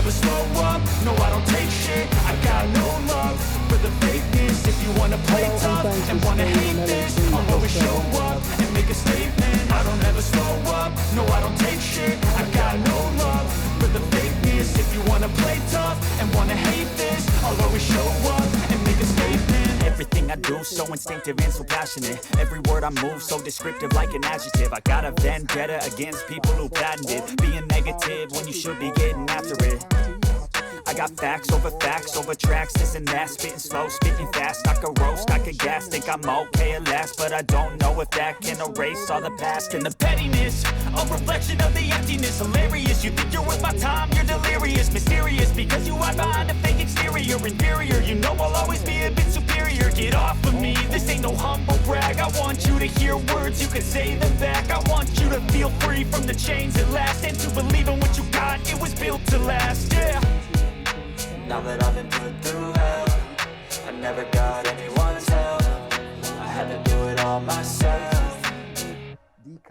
never slow up, no I don't take shit. I got no love for the fakeness. If you wanna play tough and wanna hate this, I'll always show up and make a statement. I don't ever slow up, no I don't take shit. I got no love for the fakeness. If you wanna play tough and wanna hate this, I'll always show up and make a statement. Everything I do so instinctive and so passionate. Every word I move so descriptive like an adjective. I got a vendetta against people who patented being negative when you should be getting after it. I got facts over tracks, this and that. Spitting slow, spitting fast. I could roast, I could gas. Think I'm okay at last, but I don't know if that can erase all the past. And the pettiness, a reflection of the emptiness. Hilarious, you think you're worth my time, you're delirious. Mysterious, because you hide behind a fake exterior. Inferior, you know I'll always be a bit superior. Get off of me, this ain't no humble brag. I want you to hear words, you can say them back. I want you to feel free from the chains at last, and to believe in what you got, it was built to last, yeah. Now that I've been put through hell, I never got anyone's help. I had to do it all myself.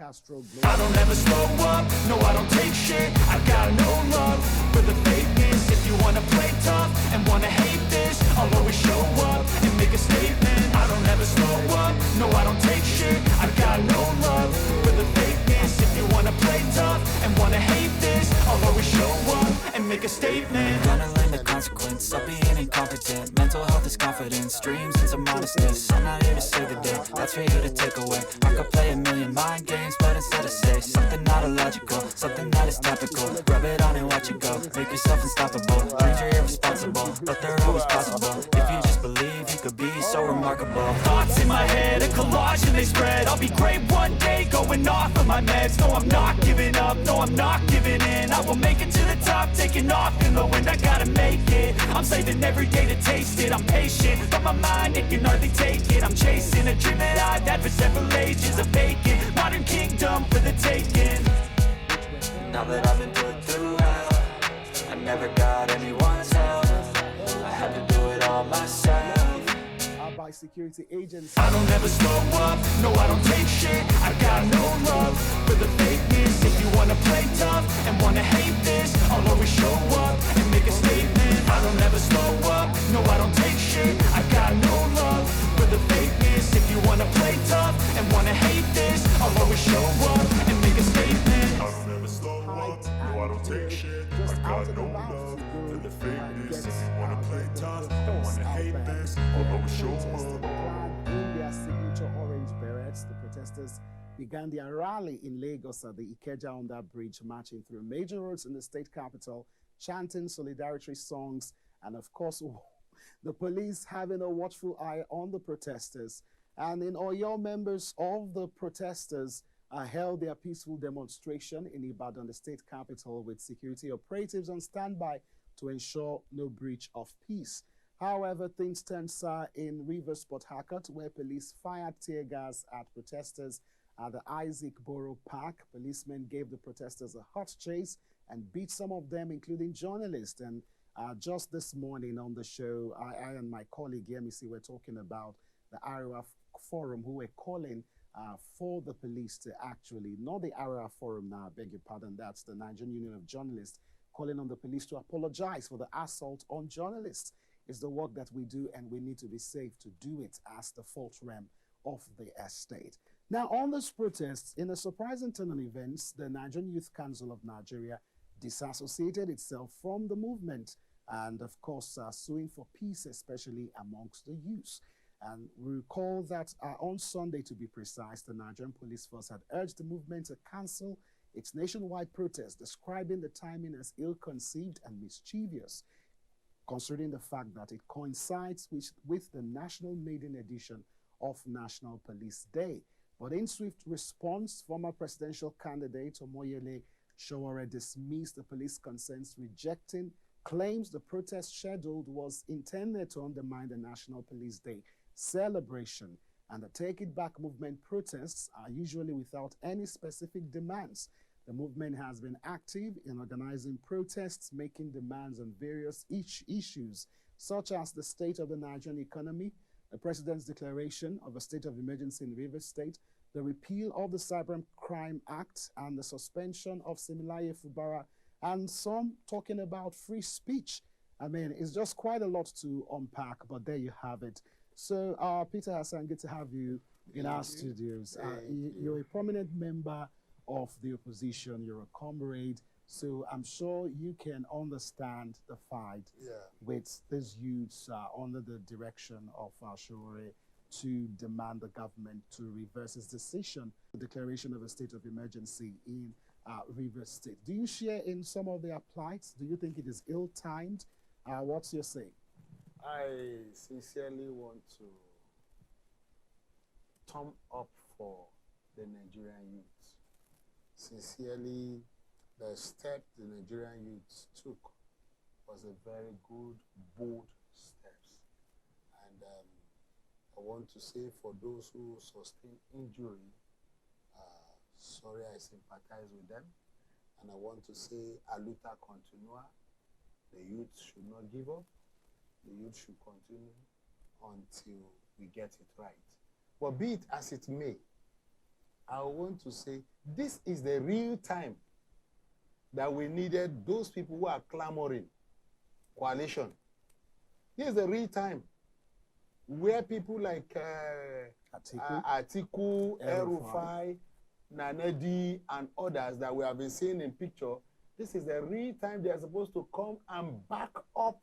I don't ever slow up, no I don't take shit. I got no love for the fakeness. If you wanna play tough and wanna hate this, I'll always show up and make a statement. I don't ever slow up, no I don't take shit. I got no love for the fakeness. If you wanna play tough and wanna hate this, I'll always show up and make a statement. Gonna learn the consequence of being incompetent. Mental health is confidence, dreams into modestness. I'm not here to save the day, that's for you to take away. I could play a million mind games, but instead I say something not illogical, something that is topical. Rub it on and watch it go, make yourself unstoppable. Dreams are irresponsible, but they're always possible. If you just believe, you could be so remarkable. Thoughts in my head, a collage and they spread. I'll be great one day, going off of my meds. No, I'm not giving up, no, I'm not giving in. I will make it to the top, taking off in the wind. I gotta make it, I'm saving every day to taste it. I'm patient, but my mind, it can hardly take it. I'm chasing a dream that I've had for several ages. A vacant, modern kingdom for the taking. Now that I've been put through hell, I never got anyone's help. I had to do it all myself. By security agents. I don't ever slow up, no I don't take shit. I got no love for the fakeness. If you wanna play tough and wanna hate this, I'll always show up and make a statement. I don't ever slow up, no I don't take shit. I got no love for the fakeness. If you wanna play tough and wanna hate this, I'll always show up and make a statement. I don't ever slow up, no I don't take shit. I got no love for the fakeness. If you wanna play tough and wanna hate this, I'll always show up. In their signature orange berets, the protesters began their rally in Lagos at the Ikeja Under Bridge, marching through major roads in the state capital, chanting solidarity songs, and of course, the police having a watchful eye on the protesters. And in Oyo, members of the protesters held their peaceful demonstration in Ibadan, the state capital, with security operatives on standby to ensure no breach of peace. However, things turned sour in Rivers, Port Harcourt, where police fired tear gas at protesters at the Isaac Borough Park. Policemen gave the protesters a hot chase and beat some of them, including journalists. And just this morning on the show, I and my colleague Yemisi were talking about the Arewa Forum, who were calling for the police to actually, not the Arewa Forum now, I beg your pardon, that's the Nigerian Union of Journalists, calling on the police to apologize for the assault on journalists. It's the work that we do, and we need to be safe to do it as the fulcrum of the estate. Now, on this protest, in a surprising turn of events, the Nigerian Youth Council of Nigeria disassociated itself from the movement and, of course, suing for peace, especially amongst the youth. And we recall that on Sunday, to be precise, the Nigerian police force had urged the movement to cancel its nationwide protest, describing the timing as ill-conceived and mischievous, considering the fact that it coincides with the national maiden edition of National Police Day. But in swift response, former presidential candidate Omoyele Sowore dismissed the police concerns, rejecting claims the protest scheduled was intended to undermine the National Police Day celebration. And the Take It Back movement protests are usually without any specific demands. The movement has been active in organizing protests, making demands on various issues, such as the state of the Nigerian economy, the president's declaration of a state of emergency in Rivers State, the repeal of the Cybercrime Act, and the suspension of Similaye Fubara and some talking about free speech. I mean, it's just quite a lot to unpack, but there you have it. So, Peter Hassan, good to have you in our studios. You're a prominent member of the opposition, you're a comrade, so I'm sure you can understand the fight with these youths under the direction of Showore to demand the government to reverse its decision, the declaration of a state of emergency in Rivers State. Do you share in some of their plights? Do you think it is ill-timed? What's your say? I sincerely want to thumb up for the Nigerian youth. Sincerely, the step the Nigerian youth took was a very good, bold steps. And I want to say for those who sustain injury, sorry, I sympathize with them. And I want to say, a luta continua. The youth should not give up. The youth should continue until we get it right. But be it as it may, I want to say this is the real time that we needed those people who are clamoring coalition. This is the real time where people like Atiku, El-Rufai, Nanedi, and others that we have been seeing in picture, this is the real time they are supposed to come and back up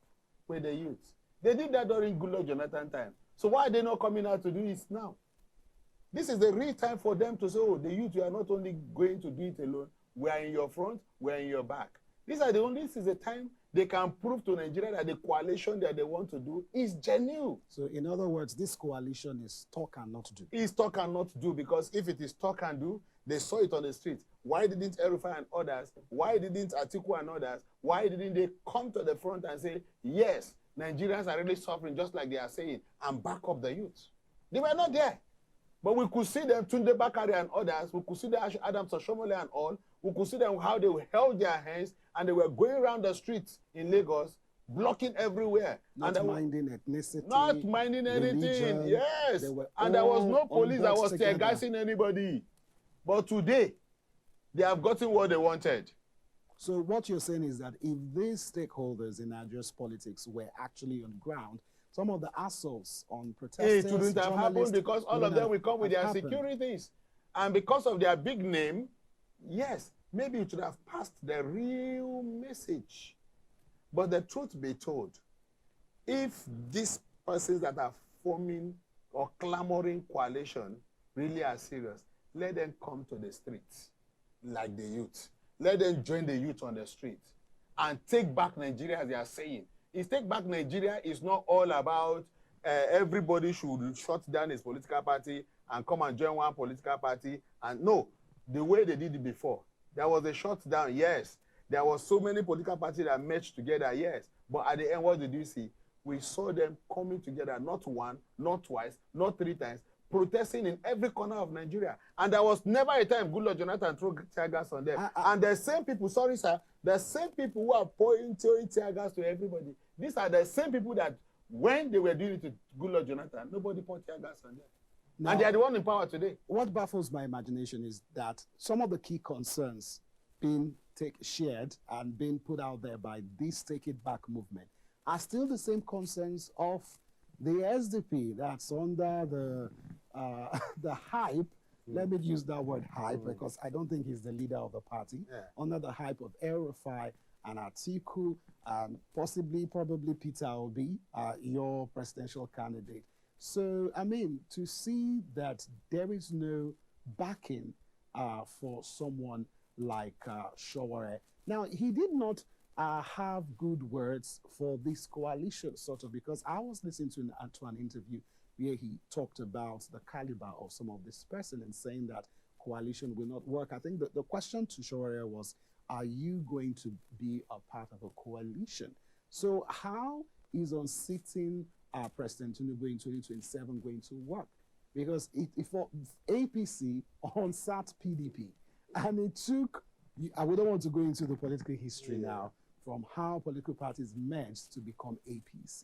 with the youth. They did that during Goodluck Jonathan time. So why are they not coming out to do it now? This is the real time for them to say, oh, the youth, you are not only going to do it alone, we are in your front, we are in your back. This is the time they can prove to Nigeria that the coalition that they want to do is genuine. So in other words, this coalition is talk and not do. It's talk and not do, because if it is talk and do, they saw it on the street. Why didn't El-Rufai and others, why didn't Atiku and others, why didn't they come to the front and say, yes, Nigerians are really suffering just like they are saying, and back up the youth? They were not there. But we could see them, Tunde Bakari and others, we could see the Adams Oshomole and all, we could see them how they held their hands and they were going around the streets in Lagos, blocking everywhere. Not minding ethnicity. Not minding anything, religion, yes. And there was no police that was tear-gassing anybody. But today, they have gotten what they wanted. So what you're saying is that if these stakeholders in Nigeria's politics were actually on ground, some of the assaults on protesters, it wouldn't have happened because all of them will come with their securities. And because of their big name, yes, maybe it should have passed the real message. But the truth be told, if these persons that are forming or clamoring coalition really are serious, let them come to the streets like the youth. Let them join the youth on the streets and take back Nigeria, as they are saying. Is take back Nigeria is not all about everybody should shut down his political party and come and join one political party. And no, the way they did it before, there was a shutdown, yes. There was so many political parties that merged together, yes. But at the end, what did you see? We saw them coming together, not one, not twice, not three times, protesting in every corner of Nigeria. And there was never a time Goodluck Jonathan threw tear gas on them. And the same people, sorry sir, the same people who are throwing tear gas to everybody, these are the same people that when they were doing it to Goodluck Jonathan, nobody put tear gas on them. Now, and they are the one in power today. What baffles my imagination is that some of the key concerns being shared and being put out there by this Take It Back movement are still the same concerns of the SDP that's under the hype. Let me use that word hype because I don't think he's the leader of the party. Under the hype of El-Rufai and Atiku and probably Peter Obi, your presidential candidate. So, I mean, to see that there is no backing for someone like Showore. Now, he did not have good words for this coalition, sort of, because I was listening to an interview where he talked about the caliber of some of this person and saying that coalition will not work. I think the question to Showore was, are you going to be a part of a coalition? So how is unseating President Tinubu in 2027 going to work? Because if APC unsat PDP, and it took, I wouldn't want to go into the political history now, from how political parties merged to become APC.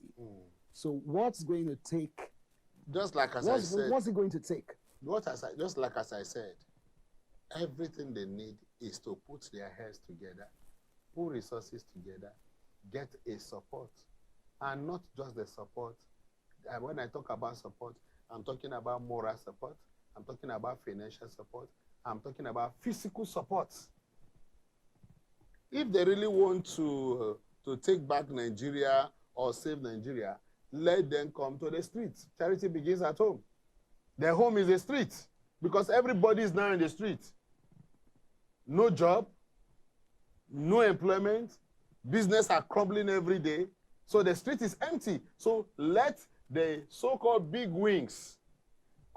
So what's going to take? Just like as what's it going to take? Just like as I said, everything they need is to put their heads together pull resources together, get a support. And not just the support. When I talk about support, I'm talking about moral support, I'm talking about financial support, I'm talking about physical support. If they really want to take back Nigeria or save Nigeria, let them come to the streets. Charity begins at home. Their home is the street, because everybody is now in the street. No job, no employment, business are crumbling every day, so the street is empty. So let the so-called big wings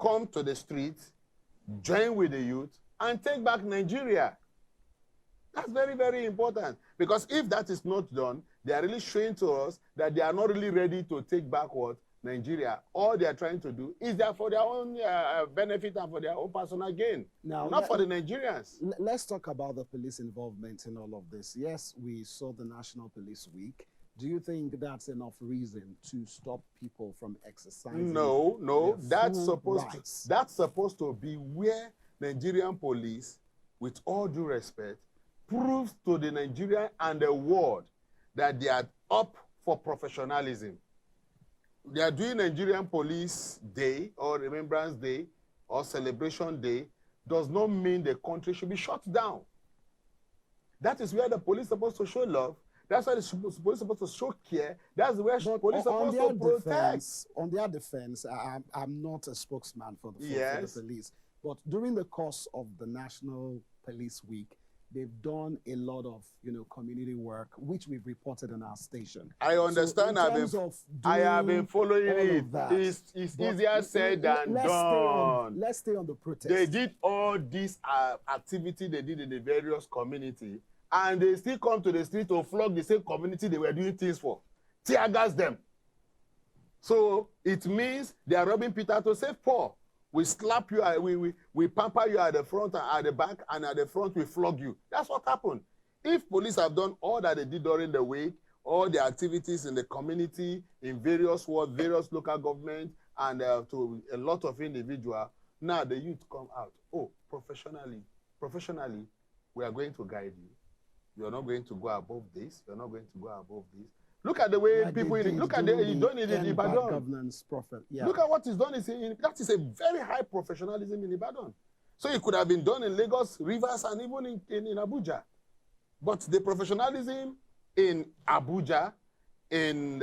come to the street, join with the youth, and take back Nigeria. That's very, very important, because if that is not done, they are really showing to us that they are not really ready to take back what? Nigeria. All they are trying to do is that for their own benefit and for their own personal gain, now, not for the Nigerians. Let's talk about the police involvement in all of this. Yes, we saw the National Police Week. Do you think that's enough reason to stop people from exercising? No. That's supposed to be where Nigerian police, with all due respect, proves to the Nigerian and the world that they are up for professionalism. They are doing Nigerian Police Day or Remembrance Day or Celebration Day does not mean the country should be shut down. That is where the police is supposed to show love. That's why the police is supposed to show care. That's where the police is supposed to protect. On their defense, I'm not a spokesman for the, yes. for the police, but during the course of the National Police Week, they've done a lot of, community work, which we've reported on our station. I understand. So I have been following it. It's easier said than done. Let's stay on the protest. They did all this activity they did in the various community, and they still come to the street to flog the same community they were doing things for. Tear gas them. So it means they are robbing Peter to save Paul. We slap you, we pamper you at the front and at the back, and at the front we flog you. That's what happened. If police have done all that they did during the week, all the activities in the community, in various wards, various local governments, and to a lot of individuals, now the youth come out. Oh, professionally, we are going to guide you. You are not going to go above this. You are not going to go above this. Look at the way people look at the done it in Ibadan. Governance prophet. Yeah. Look at what is done. That is a very high professionalism in Ibadan. So it could have been done in Lagos, Rivers, and even in Abuja. But the professionalism in Abuja, in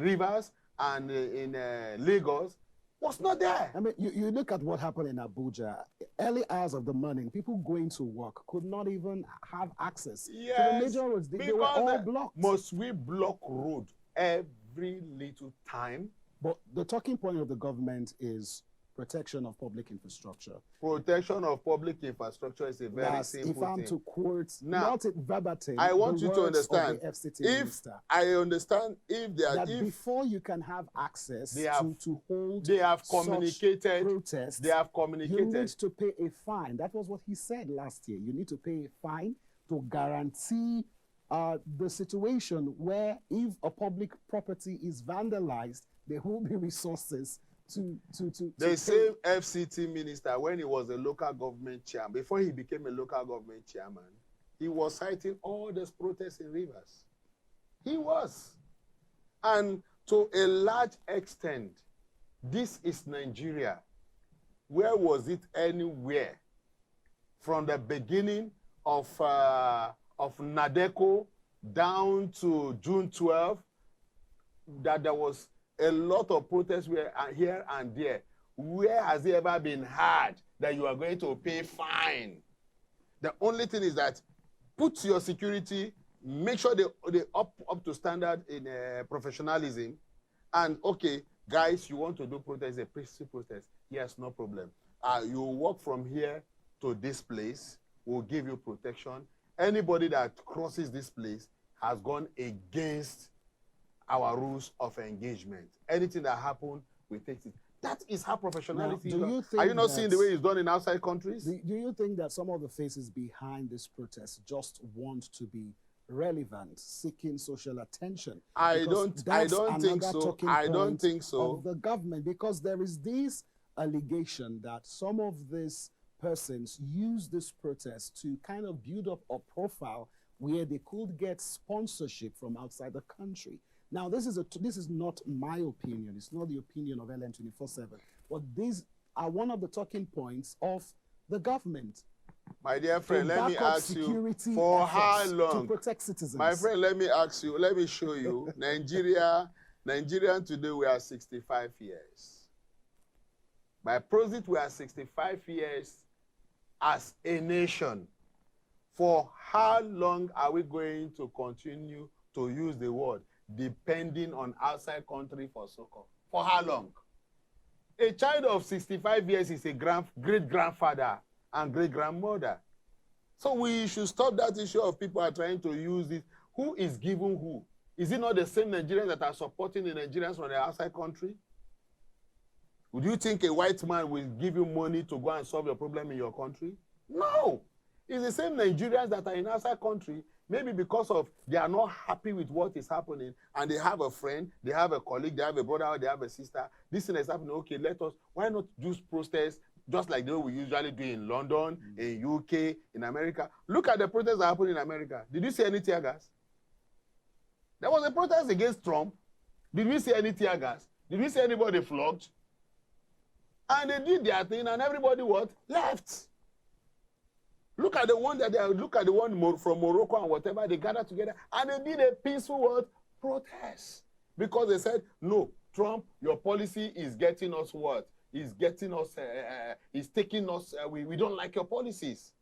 Rivers, and in Lagos was not there. I mean, you look at what happened in Abuja. Early hours of the morning, people going to work could not even have access to the major roads. They were all blocked. Must we block road every little time? But the talking point of the government is protection of public infrastructure. Protection of public infrastructure is a very simple thing. If I'm to quote, not it verbatim, I want you to understand. I understand if they are that before you can have access to hold they have communicated protests, they have communicated. You need to pay a fine. That was what he said last year. You need to pay a fine to guarantee the situation where if a public property is vandalized, there will be resources the same FCT minister, when he was a local government chairman, before he became a local government chairman, he was citing all these protests in Rivers. He was. And to a large extent, this is Nigeria. Where was it anywhere? From the beginning of NADECO down to June 12th, that there was a lot of protests were here and there. Where has it ever been heard that you are going to pay fine? The only thing is that put your security, make sure they up to standard in professionalism. And okay, guys, you want to do protest, a peaceful protest. Yes, no problem. You walk from here to this place, we'll give you protection. Anybody that crosses this place has gone against our rules of engagement. Anything that happened, we take it. That is how professionality is. Are you not seeing the way it's done in outside countries? Do you think that some of the faces behind this protest just want to be relevant, seeking social attention? I don't think so. I don't think so. Of the government, because there is this allegation that some of these persons used this protest to kind of build up a profile where they could get sponsorship from outside the country. Now, this is not my opinion. It's not the opinion of LN 24/7. But these are one of the talking points of the government. My dear friend, let me ask you, for how long? To protect citizens. My friend, let me ask you, let me show you. Nigerian today, we are 65 years. By proxy, we are 65 years as a nation. For how long are we going to continue to use the word depending on outside country for so-called? For how long? A child of 65 years is a great-grandfather and great-grandmother. So we should stop that issue of people are trying to use it. Who is giving who? Is it not the same Nigerians that are supporting the Nigerians from the outside country? Would you think a white man will give you money to go and solve your problem in your country? No. It's the same Nigerians that are in outside country, maybe because of they are not happy with what is happening, and they have a friend, they have a colleague, they have a brother, they have a sister. This thing is happening. Okay, why not do protests just like the way we usually do in London, in UK, in America? Look at the protests that happen in America. Did you see any tear gas? There was a protest against Trump. Did we see any tear gas? Did we see anybody flogged? And they did their thing, and everybody what? Left. Look at the one from Morocco and whatever, they gathered together and they did a peaceful what? Protest. Because they said, no, Trump, your policy is getting us what? Is getting us, is taking us, we don't like your policies.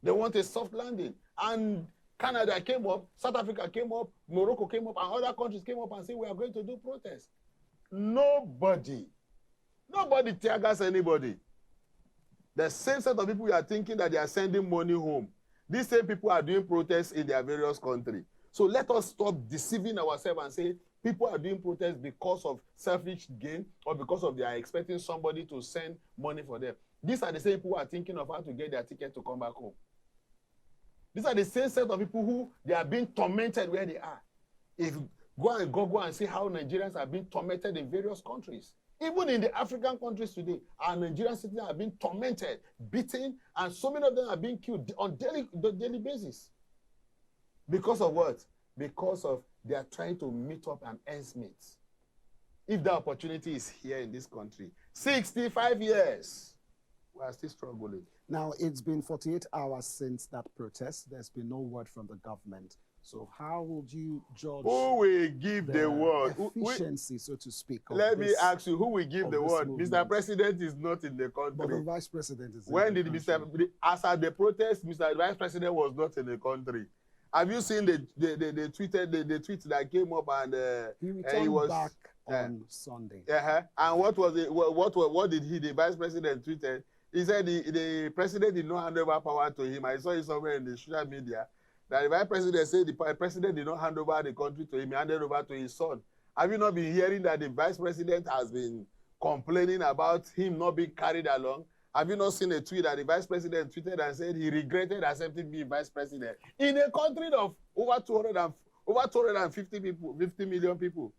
They want a soft landing. And Canada came up, South Africa came up, Morocco came up, and other countries came up and said, we are going to do protests. Nobody tear gas anybody. The same set of people you are thinking that they are sending money home. These same people are doing protests in their various countries. So let us stop deceiving ourselves and say people are doing protests because of selfish gain or because of they are expecting somebody to send money for them. These are the same people who are thinking of how to get their ticket to come back home. These are the same set of people who they are being tormented where they are. If you go and see how Nigerians are being tormented in various countries. Even in the African countries today, our Nigerian citizens are being tormented, beaten, and so many of them are being killed on daily basis. Because of what? Because of they are trying to meet up and ends meet. If the opportunity is here in this country, 65 years, we are still struggling. Now, it's been 48 hours since that protest. There's been no word from the government. So how would you judge who will give the word? Efficiency, so to speak. Let me ask you, who will give the word? Movement. Mr. President is not in the country. But the Vice President is when did as at the protest, Mr. Vice President was not in the country. Have you seen the tweet that came up and he returned back on Sunday. And what was it? What did the Vice President tweeted? He said the president did not hand over power to him. I saw it somewhere in the social media. That the Vice President said the President did not hand over the country to him, he handed over to his son. Have you not been hearing that the Vice President has been complaining about him not being carried along? Have you not seen a tweet that the Vice President tweeted and said he regretted accepting being Vice President? In a country of over 250 million people,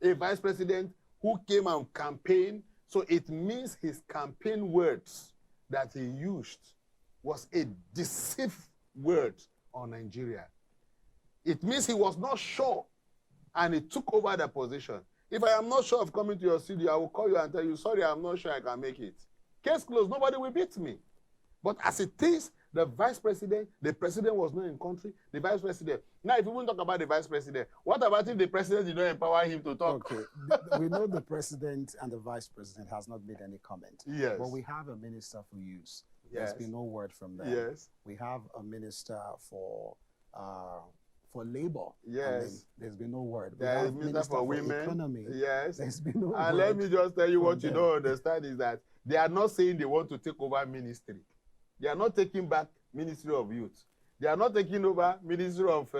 a Vice President who came and campaigned, so it means his campaign words that he used was a deceitful word on Nigeria. It means he was not sure and he took over the position. If I am not sure of coming to your studio, I will call you and tell you, sorry, I'm not sure I can make it. Case closed, nobody will beat me. But as it is, the Vice President, the President was not in country, the Vice President. Now, if we won't talk about the Vice President, what about if the President did not empower him to talk? Okay, we know the President and the Vice President has not made any comment. Yes. But we have a Minister for Youth. Yes. There's been no word from them. Yes. We have a Minister for Labor. Yes. There's been no word. There is Minister for Women. Economy. Yes. There's been no word. And let me just tell you what you don't understand is that they are not saying they want to take over ministry. They are not taking back Ministry of Youth. They are not taking over Ministry of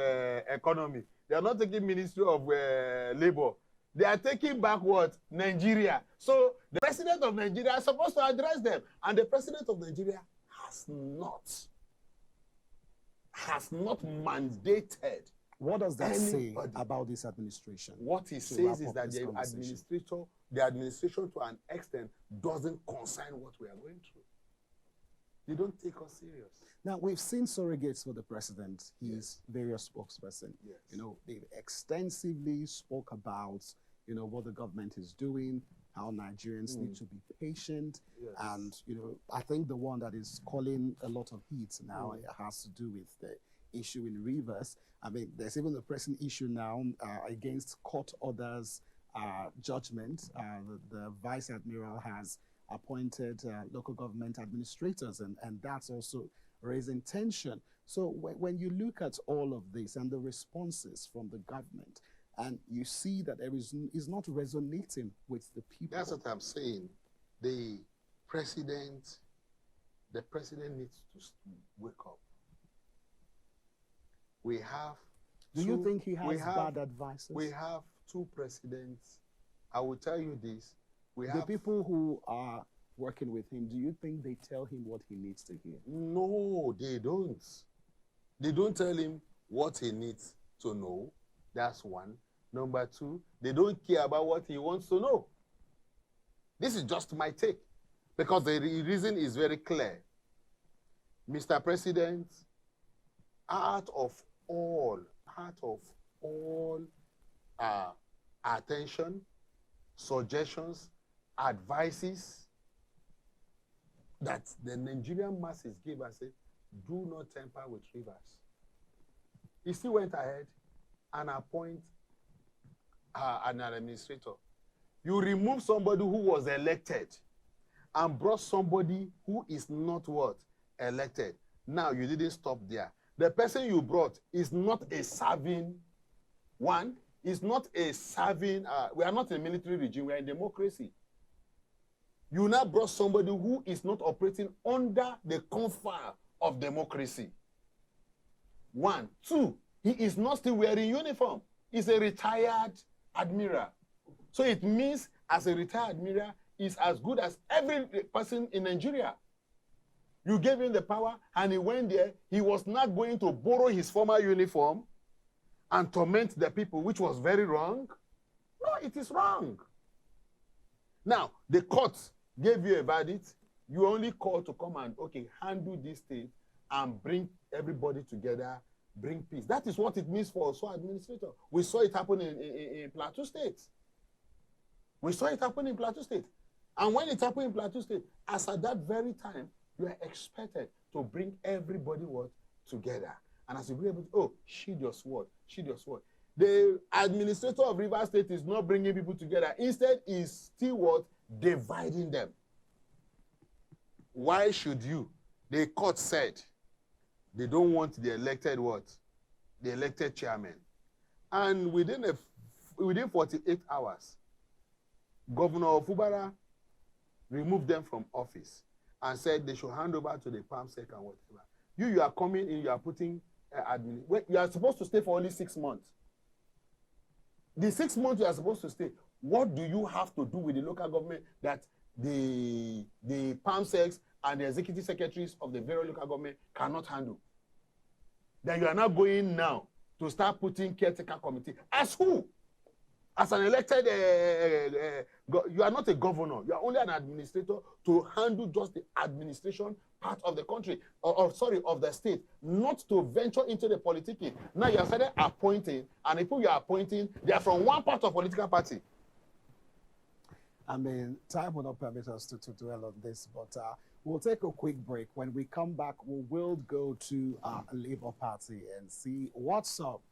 Economy. They are not taking Ministry of Labor. They are taking back what? Nigeria. So the President of Nigeria is supposed to address them. And the President of Nigeria has not mandated. What does that say about this administration? What he says is that the administration to an extent doesn't concern what we are going through. They don't take us serious. Now, we've seen surrogates for the president, his various spokesperson. Yes. You know, they've extensively spoke about, you know, what the government is doing, how Nigerians need to be patient. Yes. And, you know, I think the one that is calling a lot of heat now has to do with the issue in Rivers. I mean, there's even a pressing issue now against court orders judgment. The Vice Admiral has appointed local government administrators, and that's also raising tension. So when you look at all of this and the responses from the government, and you see that there is not resonating with the people. That's what I'm saying. The president needs to wake up. We have. Do you think he has bad advisors? We have two presidents. I will tell you this. The people who are working with him, do you think they tell him what he needs to hear? No, they don't. They don't tell him what he needs to know. That's one. Number two, they don't care about what he wants to know. This is just my take, because the reason is very clear. Mr. President, out of all attention, suggestions, advices that the Nigerian masses gave us, say, do not tamper with Rivers. He still went ahead and appoint an administrator. You remove somebody who was elected and brought somebody who is not what? Elected. Now, you didn't stop there. The person you brought is not a serving one, is not a serving, we are not a military regime, we are in democracy. You now brought somebody who is not operating under the comfort of democracy. One. Two, he is not still wearing uniform. He's a retired admiral. So it means as a retired admiral, he's as good as every person in Nigeria. You gave him the power and he went there. He was not going to borrow his former uniform and torment the people, which was very wrong. No, it is wrong. Now, the court gave you a verdict. You only called to come and, okay, handle this thing and bring everybody together, bring peace. That is what it means for also administrator. We saw it happen in Plateau State. We saw it happen in Plateau State. And when it happened in Plateau State, as at that very time, you are expected to bring everybody what? Together. And as you be able to, oh, sheathe your sword, sheathe your sword. The administrator of Rivers State is not bringing people together. Instead, is still what? Dividing them. Why should you? The court said they don't want the elected what? The elected chairman. And within 48 hours, Governor Fubara removed them from office and said they should hand over to the PAMSEC and whatever. You are coming in, you are putting admin. You are supposed to stay for only 6 months. The 6 months you are supposed to stay, what do you have to do with the local government that the PAMSECs and the executive secretaries of the various local government cannot handle? Then you are now going now to start putting caretaker committee. As who? As an elected, you are not a governor. You are only an administrator to handle just the administration part of the country, of the state, not to venture into the politicking. Now you have started appointing, and the people you are appointing, they are from one part of political party. I mean, time will not permit us to dwell on this, but we'll take a quick break. When we come back, we will go to Labour Party and see what's up.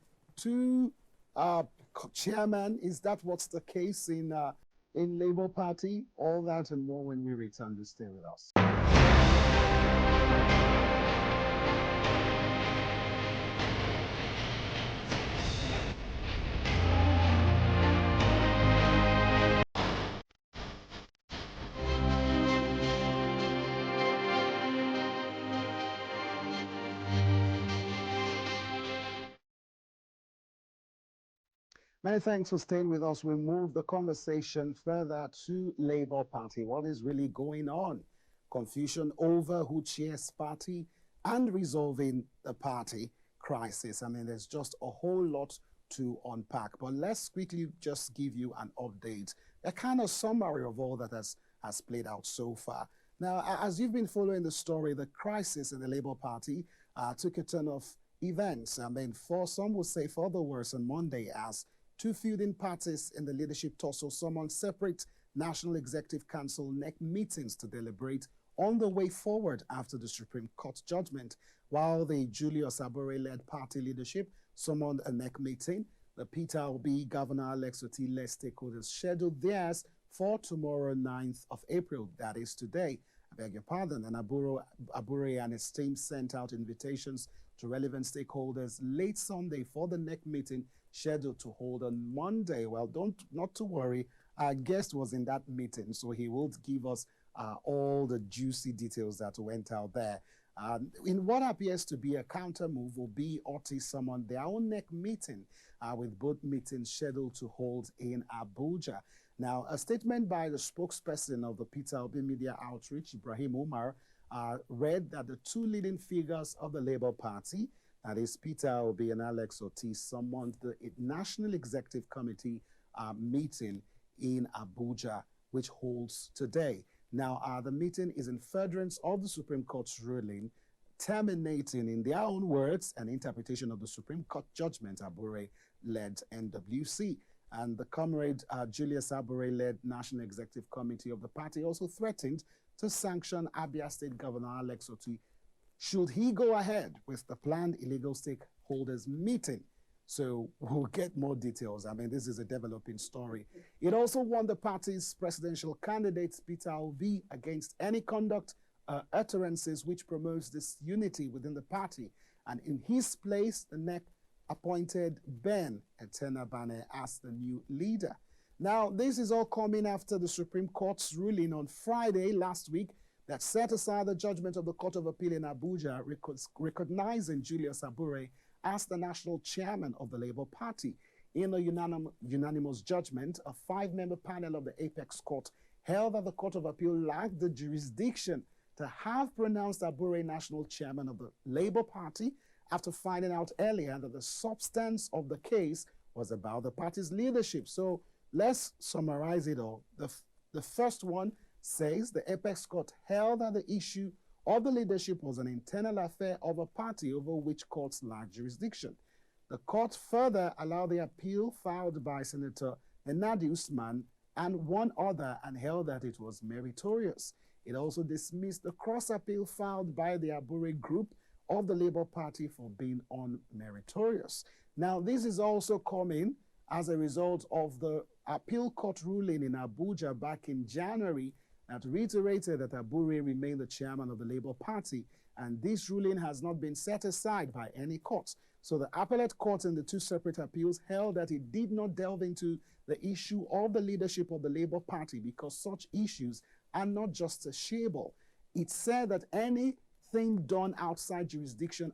Chairman, is that what's the case in Labour Party? All that and more when we return to stay with us. Many thanks for staying with us. We move the conversation further to Labour Party. What is really going on? Confusion over who chairs party and resolving the party crisis. I mean, there's just a whole lot to unpack. But let's quickly just give you an update, a kind of summary of all that has played out so far. Now, as you've been following the story, the crisis in the Labour Party took a turn of events. I mean, for some would say for the worse on Monday, as two feuding parties in the leadership tussle summoned separate National Executive Council NEC meetings to deliberate on the way forward after the Supreme Court judgment. While the Julius Abure-led party leadership summoned a NEC meeting, the Peter Obi, Governor Alex Otti-led stakeholders scheduled theirs for tomorrow, 9th of April, that is today. I beg your pardon. And Abure and his team sent out invitations to relevant stakeholders late Sunday for the NEC meeting scheduled to hold on Monday. Well, not to worry. Our guest was in that meeting, so he will give us all the juicy details that went out there. In what appears to be a counter move, will be Otti summoned their own NEC meeting, with both meetings scheduled to hold in Abuja. Now, a statement by the spokesperson of the Peter Obi Media Outreach, Ibrahim Umar, read that the two leading figures of the Labour Party, that is Peter Obi and Alex Otti, summoned the National Executive Committee meeting in Abuja, which holds today. Now, the meeting is in furtherance of the Supreme Court's ruling, terminating, in their own words, an interpretation of the Supreme Court judgment Abure-led NWC. And the comrade Julius Abure-led National Executive Committee of the party also threatened to sanction Abia State Governor Alex Otti should he go ahead with the planned illegal stakeholders meeting. So we'll get more details. I mean, this is a developing story. It also warned the party's presidential candidate, Peter Obi, against any conduct, utterances which promotes disunity within the party. And in his place, the NEC appointed Ben Etenabane as the new leader. Now, this is all coming after the Supreme Court's ruling on Friday last week that set aside the judgment of the Court of Appeal in Abuja, recognizing Julius Abure as the national chairman of the Labour Party. In a unanimous judgment, a 5-member panel of the Apex Court held that the Court of Appeal lacked the jurisdiction to have pronounced Abure national chairman of the Labour Party after finding out earlier that the substance of the case was about the party's leadership. So let's summarize it all. The first one says the Apex Court held that the issue of the leadership was an internal affair of a party over which courts lack jurisdiction. The court further allowed the appeal filed by Senator Enadi Usman and one other and held that it was meritorious. It also dismissed the cross-appeal filed by the Abure group of the Labour Party for being unmeritorious. Now, this is also coming as a result of the appeal court ruling in Abuja back in January that reiterated that Abure remained the chairman of the Labour Party, and this ruling has not been set aside by any court. So the appellate court in the two separate appeals held that it did not delve into the issue of the leadership of the Labour Party because such issues are not justiciable. It said that anything done outside jurisdiction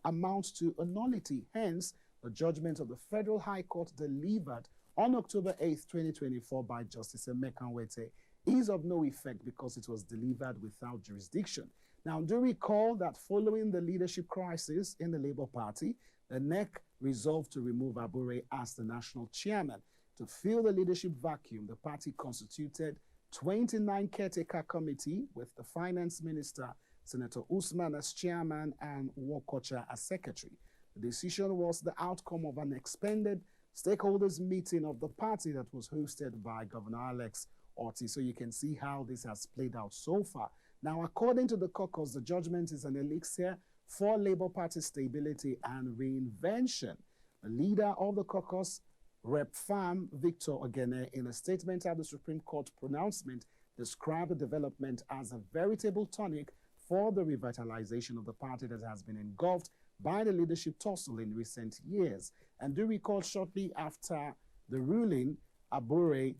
amounts to a nullity. Hence, the judgment of the Federal High Court delivered on October 8th, 2024 by Justice Emeka Nwete is of no effect because it was delivered without jurisdiction. Now, do recall that following the leadership crisis in the Labour Party, the NEC resolved to remove Abure as the national chairman. To fill the leadership vacuum, the party constituted 29 caretaker committee with the finance minister, Senator Usman as chairman and Wokocha as secretary. The decision was the outcome of an expanded stakeholders meeting of the party that was hosted by Governor Alex Otti. So you can see how this has played out so far. Now, according to the caucus, the judgment is an elixir for Labour Party stability and reinvention. The leader of the caucus, Rep. Farm Victor Ogene, in a statement at the Supreme Court pronouncement, described the development as a veritable tonic for the revitalization of the party that has been engulfed by the leadership tussle in recent years. And do recall shortly after the ruling, Abure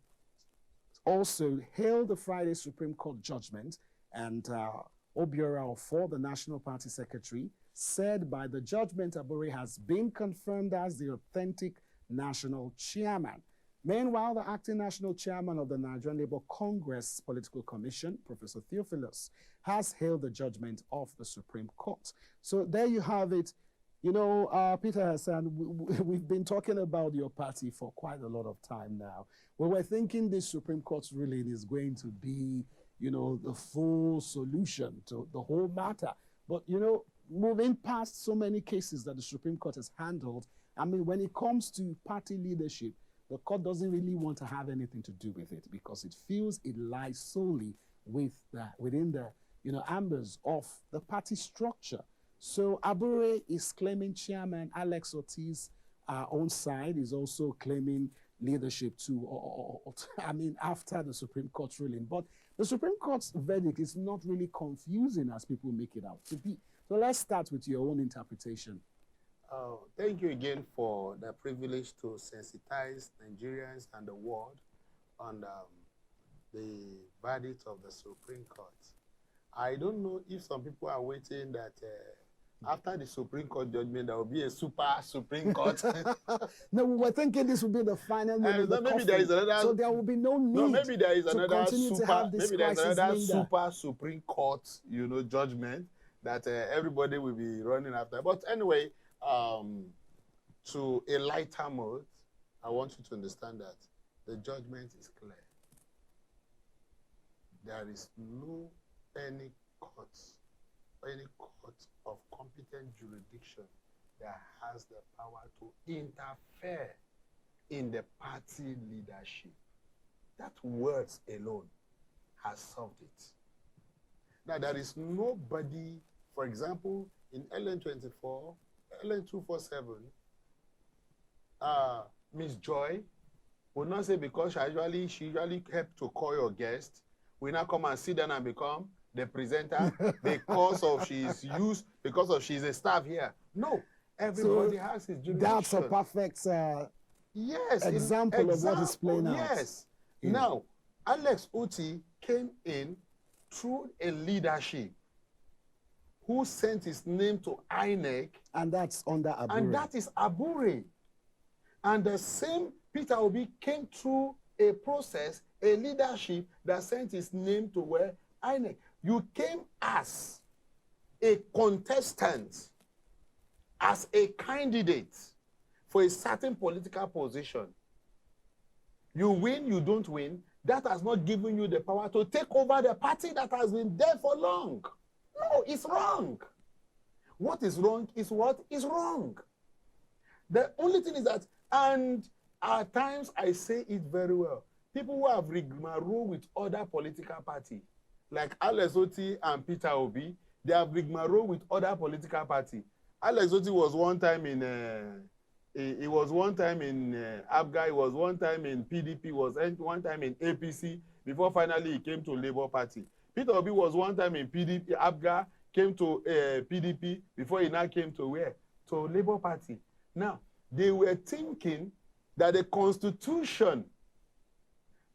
also hailed the Friday Supreme Court judgment, and Obiora for the National Party Secretary said by the judgment Abure has been confirmed as the authentic national chairman. Meanwhile, the acting national chairman of the Nigerian Labour Congress Political Commission, Professor Theophilus, has hailed the judgment of the Supreme Court. So there you have it. You know, Peter Hassan, we've been talking about your party for quite a lot of time now. We were thinking this Supreme Court's ruling is going to be, the full solution to the whole matter. But, moving past so many cases that the Supreme Court has handled, I mean, when it comes to party leadership, the court doesn't really want to have anything to do with it because it feels it lies solely within the ambers of the party structure. So Abure is claiming Chairman Alex Otti's own side is also claiming leadership too, I mean, after the Supreme Court ruling. But the Supreme Court's verdict is not really confusing as people make it out to be. So let's start with your own interpretation. Thank you again for the privilege to sensitize Nigerians and the world on the verdict of the Supreme Court. I don't know if some people are waiting that after the Supreme Court judgment, there will be a super Supreme Court. No, we were thinking this would be the final nail of the maybe there is another. So there will be no need. No, maybe there is another super. Maybe there is another super Supreme Court, judgment that everybody will be running after. But anyway, to a lighter mode, I want you to understand that the judgment is clear. There is any court of competent jurisdiction that has the power to interfere in the party leadership. That words alone has solved it. Now, there is nobody, for example, in LN24, LN247, Miss Joy would not say because she usually helped to call your guest, we now come and sit down and become the presenter because of she's a staff here. No, everybody has his jurisdiction. That's a perfect example of what is playing out. Yes. Yeah. Now, Alex Otti came in through a leadership who sent his name to NEC. And that's under Abure. And that is Abure. And the same Peter Obi came through a process, a leadership that sent his name to where? NEC. You came as a contestant, as a candidate for a certain political position. You win, you don't win. That has not given you the power to take over the party that has been there for long. No, it's wrong. What is wrong is what is wrong. The only thing is that, and at times I say it very well, people who have rigmarole with other political parties, like Alex Otti and Peter Obi, they have rigmarole with other political parties. Alex Otti was one time in he was one time in ABGA, he was one time in PDP, he was one time in APC, before finally he came to Labour Party. Peter Obi was one time in PDP, ABGA, came to PDP, before he now came to where? To Labour Party. Now, they were thinking that the constitution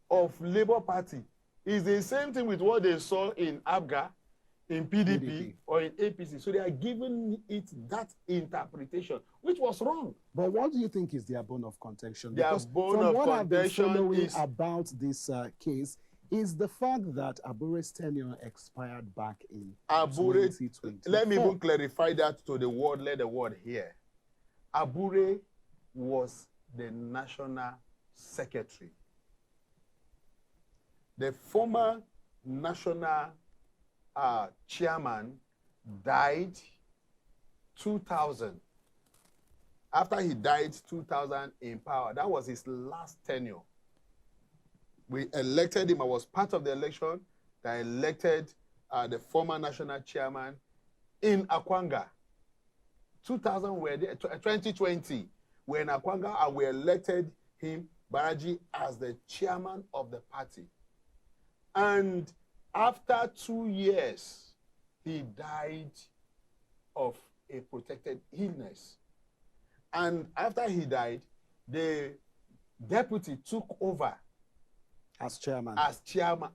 of Labour Party is the same thing with what they saw in ABGA, in PDP, or in APC. So they are giving it that interpretation, which was wrong. But what do you think is their bone of contention? Their bone of contention is about this case is the fact that Abure's tenure expired back in 2020. Let me even clarify that to the world, let the world hear. Abure was the national secretary. The former national chairman died 2000. After he died 2000 in power, that was his last tenure. We elected him. I was part of the election that elected the former national chairman in Akwanga. 2020, we're in Akwanga, and we elected him, Baraji, as the chairman of the party. And after 2 years, he died of a protected illness. And after he died, the deputy took over as chairman,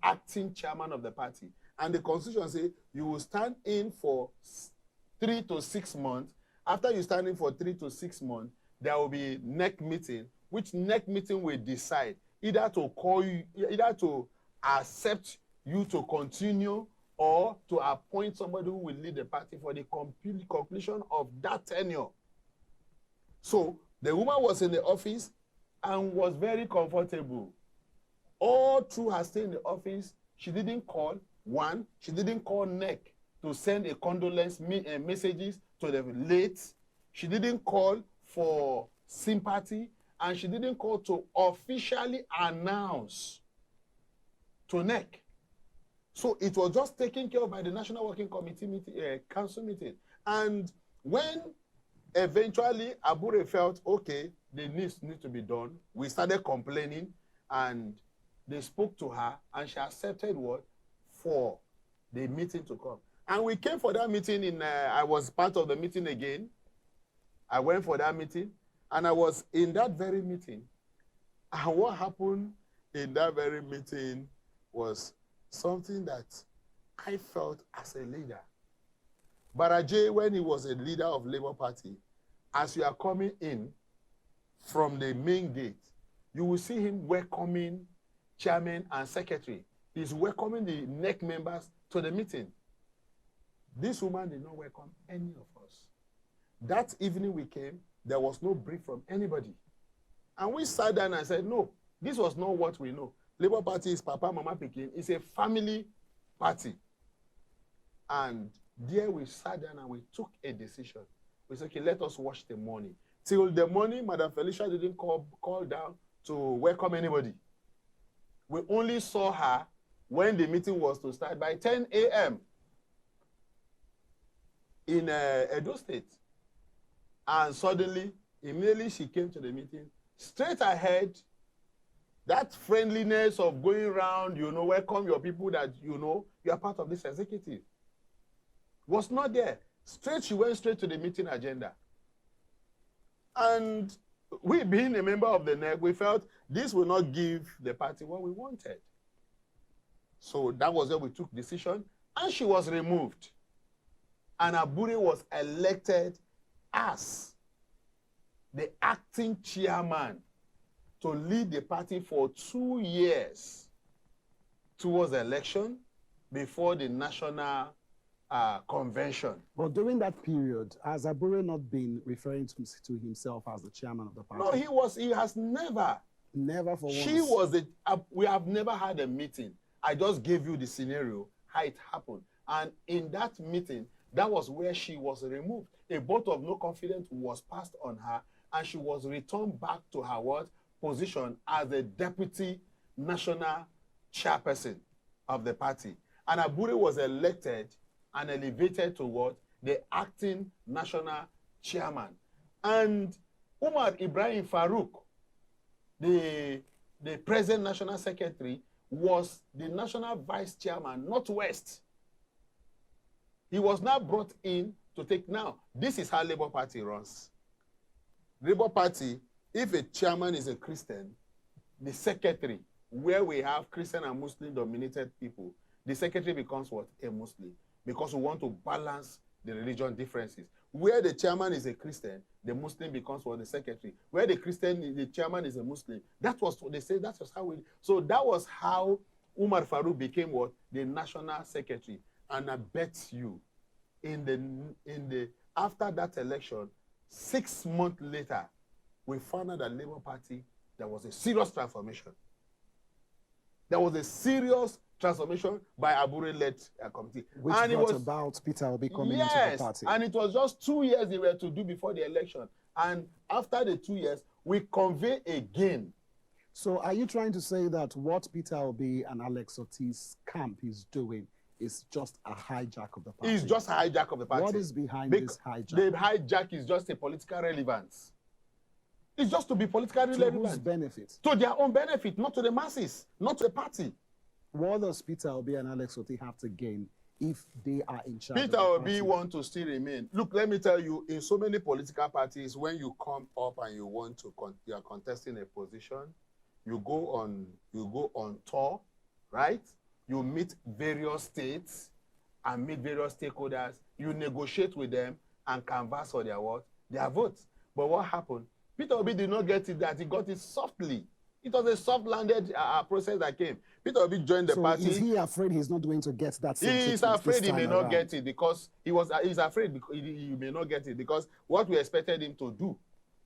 acting chairman of the party. And the constitution says you will stand in for 3 to 6 months. After you stand in for 3 to 6 months, there will be NEC meeting, which NEC meeting will decide either to call you, either to accept you to continue or to appoint somebody who will lead the party for the completion of that tenure. So the woman was in the office and was very comfortable. All through her stay in the office, She didn't call, one. She didn't call NEC to send a condolence messages to the late. She didn't call for sympathy, and she didn't call to officially announce to NEC. So it was just taken care of by the National Working Committee meeting, council meeting. And when eventually Abure felt, okay, the needs need to be done, we started complaining, and they spoke to her, and she accepted what? For the meeting to come. And we came for that meeting I was part of the meeting again. I went for that meeting, and I was in that very meeting. And what happened in that very meeting was something that I felt as a leader. Baraje, when he was a leader of Labour Party, as you are coming in from the main gate, you will see him welcoming chairman and secretary. He's welcoming the NEC members to the meeting. This woman did not welcome any of us. That evening we came, there was no brief from anybody. And we sat down and said, no, this was not what we know. Labour Party is Papa, Mama, Pekin. It's a family party. And there we sat down and we took a decision. We said, okay, let us watch the money. Till the morning, Madam Felicia didn't call down to welcome anybody. We only saw her when the meeting was to start by 10 a.m. in Edo State. And suddenly, immediately she came to the meeting. Straight ahead, that friendliness of going around, welcome your people that you are part of this executive, was not there. She went straight to the meeting agenda. And we, being a member of the NEC, we felt this will not give the party what we wanted. So that was where we took decision, and she was removed. And Abure was elected as the acting chairman to lead the party for 2 years towards the election before the national convention. But during that period, has Abure not been referring to himself as the chairman of the party? No, he has never. Never for once. She was we have never had a meeting. I just gave you the scenario, how it happened. And in that meeting, that was where she was removed. A vote of no confidence was passed on her, and she was returned back to her position as the deputy national chairperson of the party. And Abure was elected and elevated to the acting national chairman. And Umar Ibrahim Farouk, the present national secretary, was the national vice chairman, Northwest. He was now brought in to take, now, this is how Labour Party runs. Labour Party, if a chairman is a Christian, the secretary, where we have Christian and Muslim dominated people, the secretary becomes what? A Muslim. Because we want to balance the religion differences. Where the chairman is a Christian, the Muslim becomes what? The secretary. Where the chairman is a Muslim. That was what they say, that was how we, so that was how Umar Farouk became what? The national secretary. And I bet you, after that election, 6 months later, we found out that Labour Party, there was a serious transformation. There was a serious transformation by Abure-led committee. Which and brought about Peter Obi coming into the party. And it was just 2 years they were to do before the election. And after the 2 years, we convey again. So are you trying to say that what Peter Obi and Alex Otti's camp is doing is just a hijack of the party? It's just a hijack of the party. What is behind this hijack? The hijack is just a political relevance. It's just to be politically relevant. To whose benefit? To their own benefit, not to the masses, not to the party. What does Peter Obi and Alex Otti have to gain if they are in charge? Peter Obi want to still remain. Look, let me tell you, in so many political parties, when you come up and you want to, you are contesting a position, you go on tour, right? You meet various states and meet various stakeholders. You negotiate with them and canvass for their votes. But what happened? Peter Obi did not get it that. He got it softly. It was a soft-landed process that came. Peter Obi joined the party. Is he afraid he's not going to get that? He is afraid he may not get it because he's afraid he may not get it because what we expected him to do,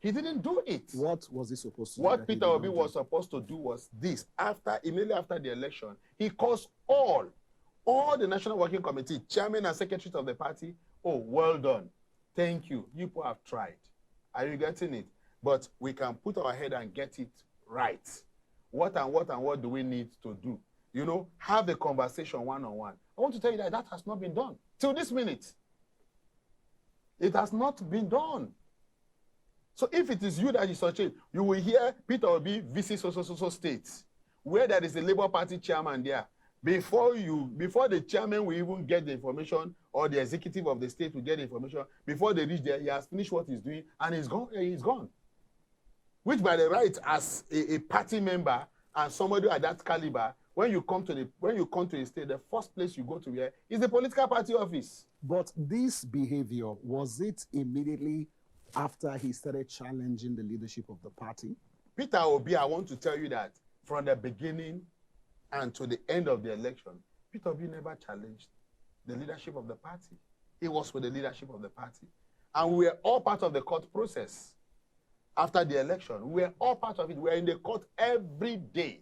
He didn't do it. What was he supposed to do? What Peter Obi was supposed to do was this. Immediately after the election, he calls all the National Working Committee, chairman and secretaries of the party. Oh, well done. Thank you. You people have tried. Are you getting it? But we can put our head and get it right. What do we need to do? You know, have a conversation one-on-one. I want to tell you that that has not been done. Till this minute. It has not been done. So if it is you that is such a, you will hear Peter Obi visit so states where there is a Labour Party chairman there. Before the chairman will even get the information, or the executive of the state will get the information, before they reach there, he has finished what he's doing and he's gone. He's gone. Which by the right, as a party member and somebody at that caliber, when you come to the state, the first place you go to where is the political party office. But this behavior, was it immediately after he started challenging the leadership of the party? Peter Obi, I want to tell you that from the beginning and to the end of the election, Peter Obi never challenged the leadership of the party. He was with the leadership of the party. And we were all part of the court process after the election. We were all part of it. We were in the court every day.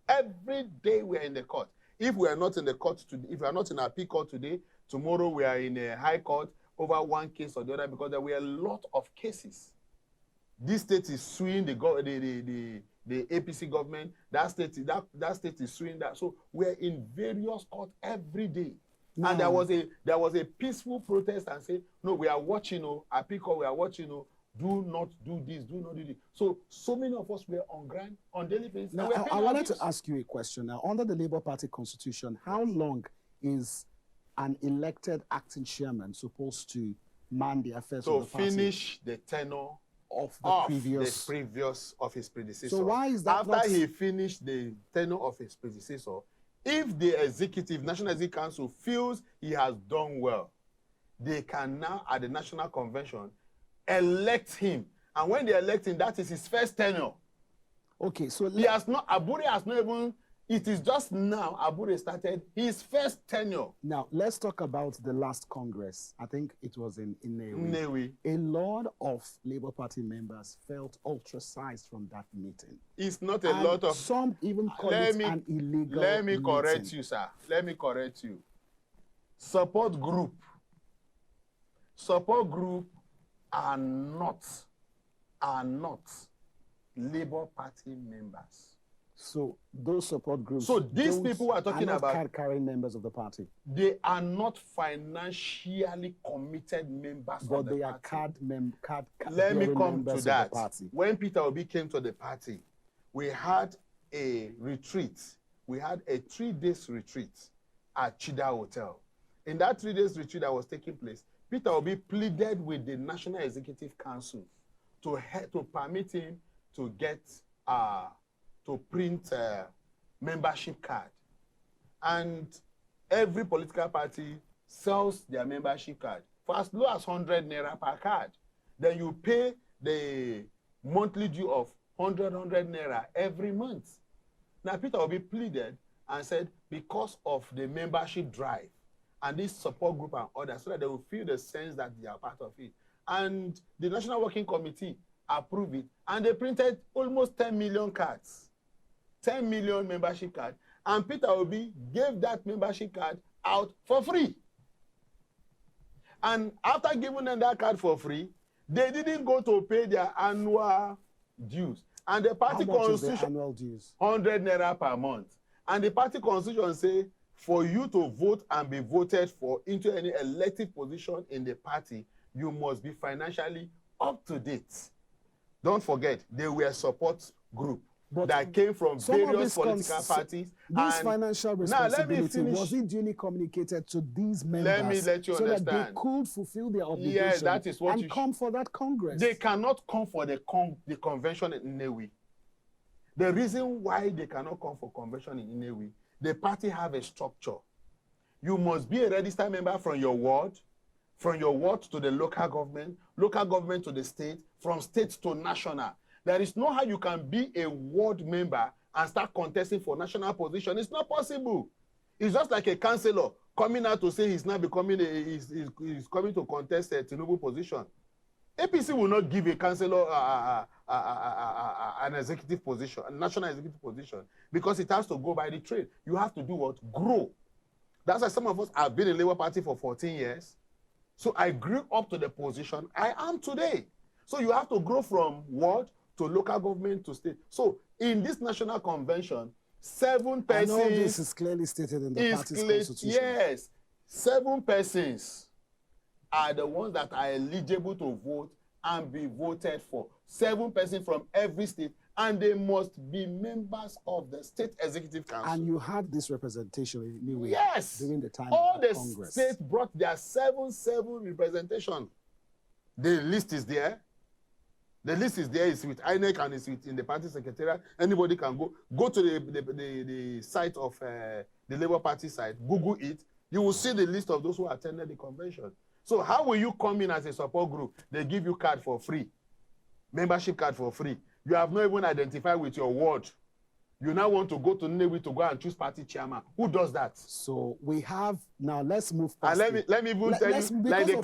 Every day we are in the court. If we are not in the court today, if we are not in our appeal court today, tomorrow we are in a high court over one case or the other, because there were a lot of cases. This state is suing the APC government. That state is suing that. So we're in various courts every day. No. And there was a peaceful protest and say, no, we are watching, appeal court, we are watching, do not do this, do not do this. So many of us were on ground, on daily basis. Now, I wanted to ask you a question. Now, under the Labour Party constitution, how long is an elected acting chairman supposed to man the affairs of the party? To finish the tenure of his predecessor. So why is that after he finished the tenure of his predecessor, if the National Executive Council feels he has done well, they can now, at the National Convention, elect him. And when they elect him, that is his first tenure. Okay, so Abure has not even, it is just now Abure started his first tenure. Now, let's talk about the last Congress. I think it was in Nnewi. A lot of Labour Party members felt ostracized from that meeting. It's not a lot of... Some even call it an illegal Let me correct meeting. you, sir. Let me correct you. Support group are not Labour Party members. So those support groups. So these people are talking about card-carrying members of the party. They are not financially committed members of the party. But they are card Let me come to that. Party. When Peter Obi came to the party, we had a retreat. We had a 3-day retreat at Chida Hotel. In that 3-day retreat that was taking place, Peter Obi pleaded with the National Executive Council to permit him to get to print membership card. And every political party sells their membership card for as low as 100 naira per card. Then you pay the monthly due of 100 naira every month. Now Peter Obi pleaded and said, because of the membership drive and this support group and others, so that they will feel the sense that they are part of it. And the National Working Committee approved it, and they printed almost 10 million cards. 10 million membership cards. And Peter Obi gave that membership card out for free. And after giving them that card for free, they didn't go to pay their annual dues. And the party constitution, annual dues? 100 naira per month. And the party constitution say, for you to vote and be voted for into any elective position in the party, you must be financially up to date. Don't forget, they were a support group that came from various political parties. This financial responsibility, was it duly communicated to these members? Let me let you understand. So that they could fulfill their obligation, yes, that is what and come for that Congress? They cannot come for the convention in Nnewi. The reason why they cannot come for convention in Nnewi, the party have a structure. You must be a registered member from your ward to the local government to the state, from state to national. There is no how you can be a ward member and start contesting for national position. It's not possible. It's just like a councillor coming out to say he's now becoming he's coming to contest a Tinubu position. APC will not give a councillor an executive position, a national executive position, because it has to go by the trade. You have to do what? Grow. That's why some of us have been in Labour Party for 14 years. So I grew up to the position I am today. So you have to grow from ward to local government to state. So in this national convention, 7 persons. And all this is clearly stated in the party's constitution. Yes, 7 persons are the ones that are eligible to vote and be voted for. 7 persons from every state, and they must be members of the state executive council. And you had this representation anyway. Yes. During the time all of the Congress. States brought their 7 representation. The list is there. The list is there. It's with NEC and it's in the party secretariat. Anybody can go to the site of the Labour Party site, Google it. You will see the list of those who attended the convention. So how will you come in as a support group? They give you card for free, membership card for free. You have not even identified with your ward. You now want to go to NEC to go and choose party chairman. Who does that? So we have now. Let's move past. And let me even tell you, like the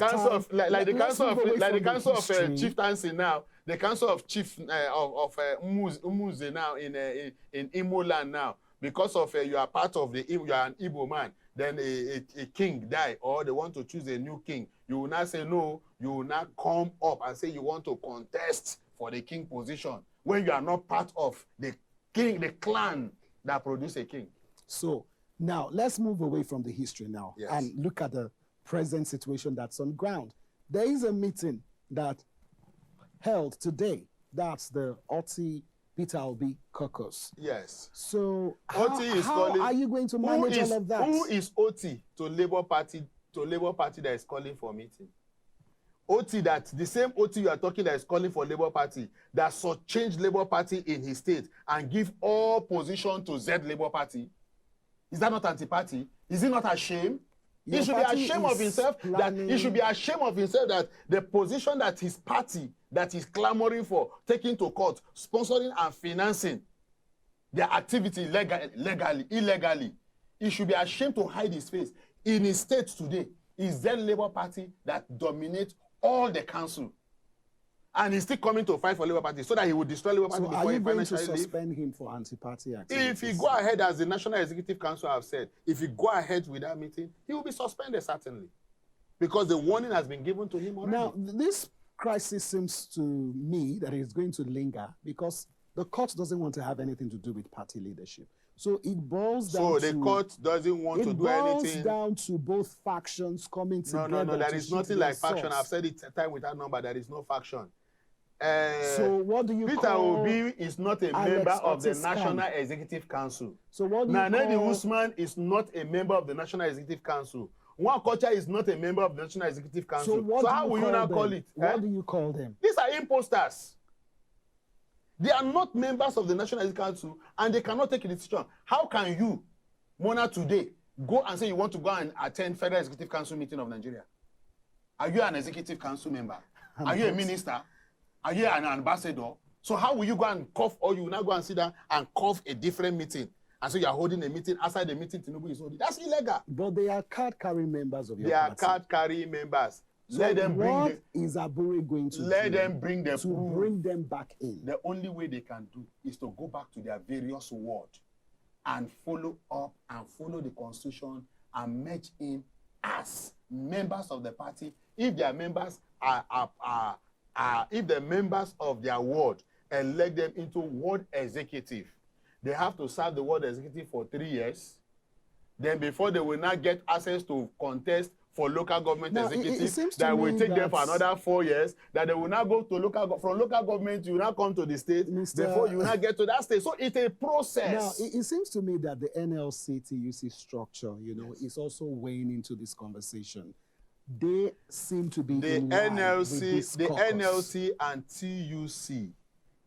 council of chieftaincy now, the council of chief of Umuze now in Imo land now, because of you are part of you are an Igbo man. Then a king die, or they want to choose a new king. You will not say no. You will not come up and say you want to contest for the king position when you are not part of the king, the clan that produce a king. So now let's move away from the history now and look at the present situation that's on ground. There is a meeting that held today. That's the Otti Peter Obi caucus. Yes. So how are you going to manage all of that? Who is Otti to Labour Party that is calling for meeting? Otti, that the same Otti you are talking that is calling for Labour Party, that change Labour Party in his state and give all position to Z Labour Party. Is that not anti-party? Is he not ashamed? He should be ashamed of himself. He should be ashamed of himself that the position that his party that is clamoring for, taking to court, sponsoring and financing their activity illegally. He should be ashamed to hide his face. In his state today, is the Labour Party that dominates all the council. And he's still coming to fight for Labour Party so that he will destroy Labour Party before he financially leave. Are you going to suspend him for anti-party activities? If he go ahead, as the National Executive Council have said, if he go ahead with that meeting, he will be suspended, certainly. Because the warning has been given to him already. Now, this crisis seems to me that it's going to linger because the court doesn't want to have anything to do with party leadership. So it boils down to... So the court doesn't want to do anything... It boils down to both factions coming together. No, there is nothing like faction. I've said it time with that number. There is no faction. So what do you Peter Obi is not a member of the National Executive Council. So what do you Nanedi Usman is not a member of the National Executive Council. Nwakocha is not a member of the National Executive Council. So how will you now call it? What do you call them? These are imposters. They are not members of the National Executive Council and they cannot take a decision. How can you, Mona, today, go and say you want to go and attend Federal Executive Council meeting of Nigeria? Are you an Executive Council member? Are you a minister? Are you an ambassador? So how will you go and cough, or you will now go and sit down and cough a different meeting? And so you are holding a meeting, outside the meeting, Tinubu is holding. That's illegal. But they are card-carrying members of your party. They are card-carrying members. So let them what is Abure going to let them bring them to bring them back in? The only way they can do is to go back to their various wards and follow up and follow the constitution and merge in as members of the party. If their members if the members of their ward elect them into ward executive, they have to serve the ward executive for 3 years. Then before they will not get access to contest for local government executive, that will take them for another 4 years, that they will now go to from local government, you will now come to the state, before you will not get to that state. So it's a process. Now, it seems to me that the NLC TUC structure, is also weighing into this conversation. They seem to be the NLC and TUC,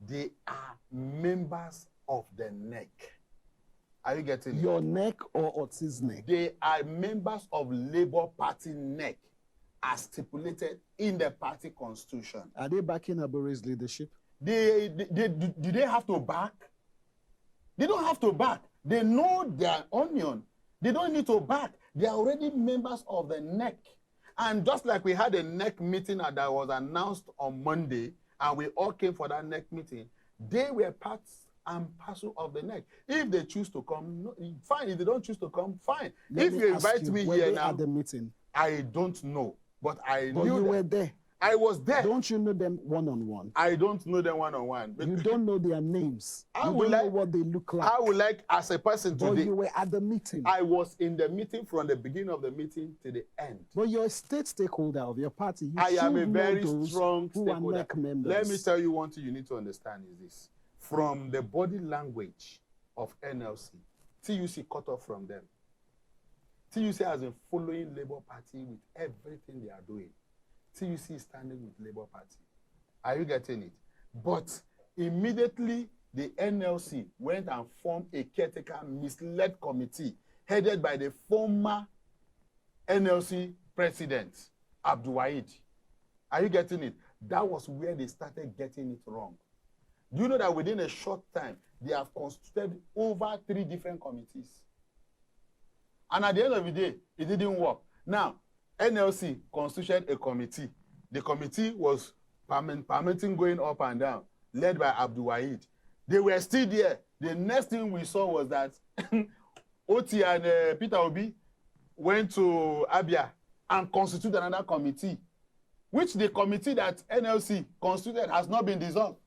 they are members of the NEC. Are you getting your NEC or Otti's NEC? They are members of Labour Party NEC as stipulated in the party constitution. Are they backing Abure's leadership? Do they have to back? They don't have to back. They know their onion. They don't need to back. They are already members of the NEC. And just like we had a NEC meeting that was announced on Monday, and we all came for that NEC meeting, they were part and parcel of the NEC. If they choose to come, no, fine. If they don't choose to come, fine. If you invite me here now, at the meeting, I don't know, but I knew you were there. I was there. Don't you know them one-on-one? I don't know them one-on-one. You don't know their names. I You would don't like, know what they look like. I would like, as a person But today, you were at the meeting. I was in the meeting from the beginning of the meeting to the end. But you're a state stakeholder of your party. You I am a should very know those strong who are stakeholder. NEC members. Let me tell you one thing you need to understand is this. From the body language of NLC, TUC cut off from them. TUC has been following Labour Party with everything they are doing. TUC is standing with Labour Party. Are you getting it? But immediately the NLC went and formed a caretaker misled committee headed by the former NLC president, Abdul Wahid. Are you getting it? That was where they started getting it wrong. Do you know that within a short time, they have constituted over 3 different committees? And at the end of the day, it didn't work. Now, NLC constituted a committee. The committee was permitting going up and down, led by Abdul Wahid. They were still there. The next thing we saw was that Otti and Peter Obi went to Abia and constituted another committee, which the committee that NLC constituted has not been dissolved.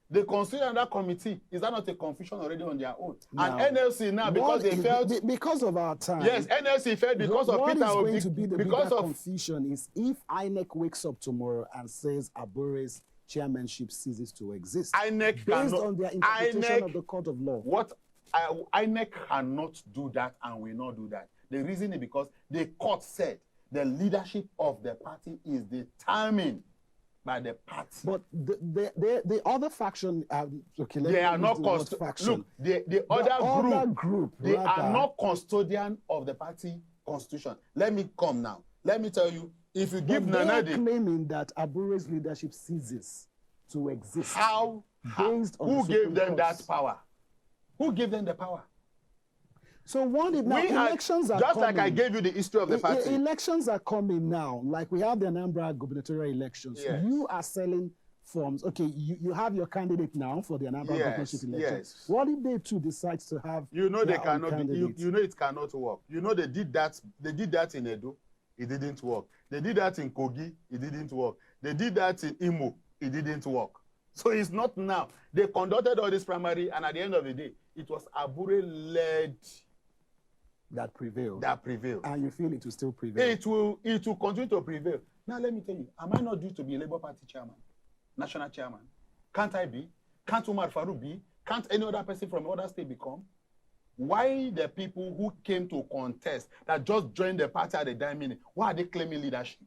They consider that committee. Is that not a confusion already on their own? Now, and NLC now, because they felt... Because of our time. Yes, NLC felt because of Peter Obi... What is going to be the bigger confusion is if INEC wakes up tomorrow and says Abure's chairmanship ceases to exist. INEC based on their interpretation of the court of law. What INEC cannot do that and will not do that. The reason is because the court said the leadership of the party is determined by the party. But the other faction, okay, they are not faction. Look, the other group, they are not custodian of the party constitution. Let me come now. Let me tell you, if you give Nana they are claiming that Abure's leadership ceases to exist. How? Based on who gave them that power? Who gave them the power? So what if now elections are just coming, like I gave you the history of the party. Elections are coming now, like we have the Anambra gubernatorial elections. Yes. You are selling forms. Okay, you have your candidate now for the Anambra governorship election. Yes. What if they too decide to have they cannot you know it cannot work. You know they did that in Edo, it didn't work. They did that in Kogi, it didn't work. They did that in Imo, it didn't work. So it's not now. They conducted all this primary, and at the end of the day, it was Abure-led that prevailed. And you feel it will still prevail? It will continue to prevail. Now let me tell you, am I not due to be a Labour Party chairman, national chairman? Can't I be? Can't Umar Farouk be? Can't any other person from another state become? Why the people who came to contest that just joined the party at the dime minute, why are they claiming leadership?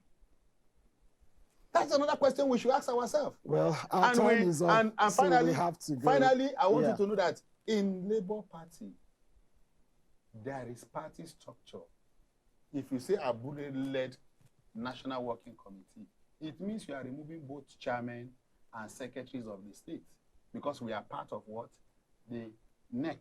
That's another question we should ask ourselves. Well, our time is up, and so finally, we have to go. Finally, I want you to know that in Labour Party, there is party structure. If you say Abure-led National Working Committee, it means you are removing both chairmen and secretaries of the state, because we are part of what? The NEC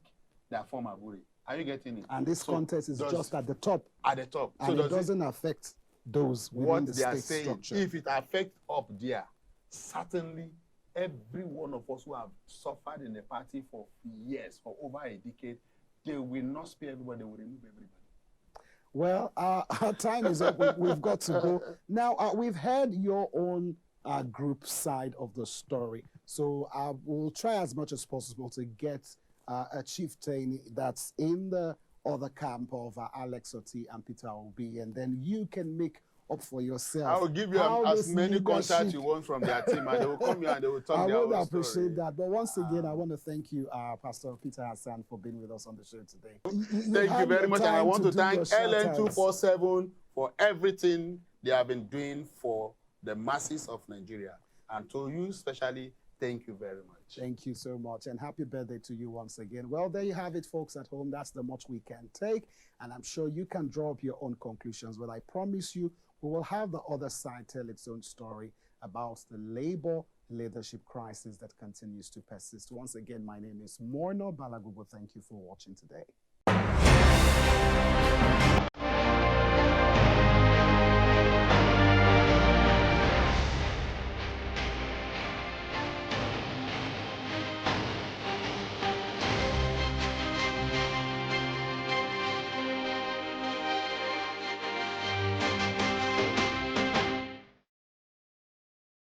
that form Abure. Are you getting it? And this contest is just at the top. At the top. And so it doesn't affect those within the state structure. If it affects up there, certainly every one of us who have suffered in the party for years, for over a decade, they will not spare everybody, they will remove everybody. Well, our time is up. We've got to go. Now, we've heard your own group side of the story. So we'll try as much as possible to get a chieftain that's in the other camp of Alex Otti and Peter Obi, and then you can make up for yourself. I will give you as many contacts you want from their team, and they will come here and they will talk their own story. I would appreciate that. But once again, I want to thank you, Pastor Peter Hassan, for being with us on the show today. Thank you very much, and I want to thank LN247 for everything they have been doing for the masses of Nigeria. And to you especially, thank you very much. Thank you so much, and happy birthday to you once again. Well, there you have it, folks at home. That's the much we can take, and I'm sure you can draw up your own conclusions. But I promise you, we will have the other side tell its own story about the Labour leadership crisis that continues to persist. Once again, my name is Morno Balagubo. Thank you for watching today.